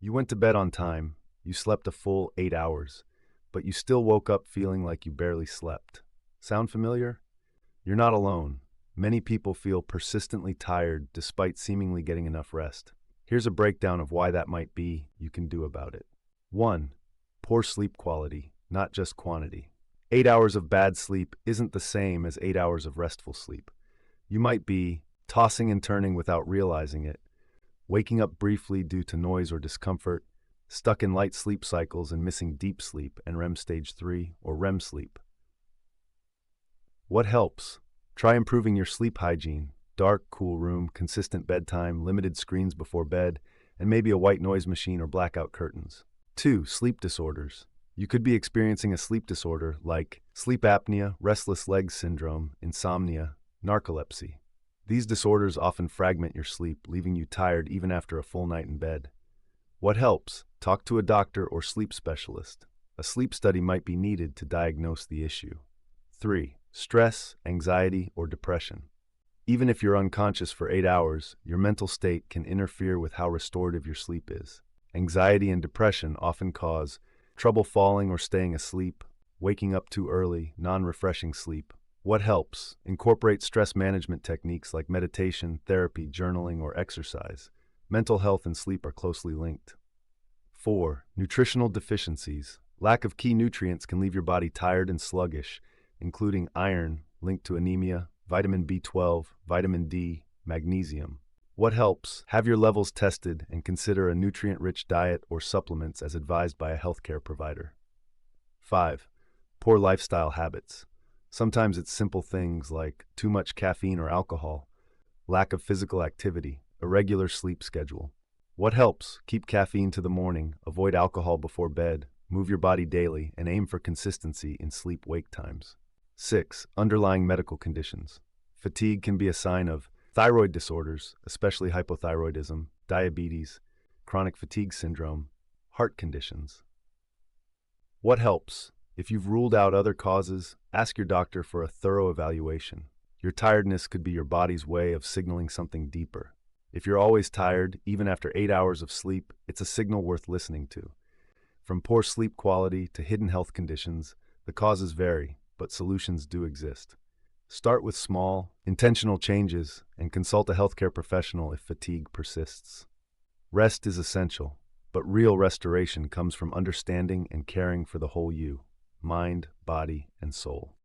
You went to bed on time, you slept a full 8 hours, but you still woke up feeling like you barely slept. Sound familiar? You're not alone. Many people feel persistently tired despite seemingly getting enough rest. Here's a breakdown of why that might be you can do about it. 1. Poor sleep quality, not just quantity. 8 hours of bad sleep isn't the same as 8 hours of restful sleep. You might be tossing and turning without realizing it, waking up briefly due to noise or discomfort, stuck in light sleep cycles and missing deep sleep and REM stage 3 or REM sleep. What helps? Try improving your sleep hygiene. Dark, cool room, consistent bedtime, limited screens before bed, and maybe a white noise machine or blackout curtains. 2. Sleep disorders. You could be experiencing a sleep disorder like sleep apnea, restless legs syndrome, insomnia, narcolepsy. These disorders often fragment your sleep, leaving you tired even after a full night in bed. What helps? Talk to a doctor or sleep specialist. A sleep study might be needed to diagnose the issue. 3. Stress, anxiety, or depression. Even if you're unconscious for 8 hours, your mental state can interfere with how restorative your sleep is. Anxiety and depression often cause trouble falling or staying asleep, waking up too early, non-refreshing sleep. What helps? Incorporate stress management techniques like meditation, therapy, journaling, or exercise. Mental health and sleep are closely linked. 4. Nutritional deficiencies. Lack of key nutrients can leave your body tired and sluggish, including iron, linked to anemia, vitamin B12, vitamin D, magnesium. What helps? Have your levels tested and consider a nutrient-rich diet or supplements as advised by a healthcare provider. 5. Poor lifestyle habits. Sometimes it's simple things like too much caffeine or alcohol, lack of physical activity, irregular sleep schedule. What helps? Keep caffeine to the morning, avoid alcohol before bed, move your body daily, and aim for consistency in sleep-wake times. 6. Underlying medical conditions. Fatigue can be a sign of thyroid disorders, especially hypothyroidism, diabetes, chronic fatigue syndrome, heart conditions. What helps? If you've ruled out other causes, ask your doctor for a thorough evaluation. Your tiredness could be your body's way of signaling something deeper. If you're always tired, even after 8 hours of sleep, it's a signal worth listening to. From poor sleep quality to hidden health conditions, the causes vary, but solutions do exist. Start with small, intentional changes and consult a healthcare professional if fatigue persists. Rest is essential, but real restoration comes from understanding and caring for the whole you, mind, body, and soul.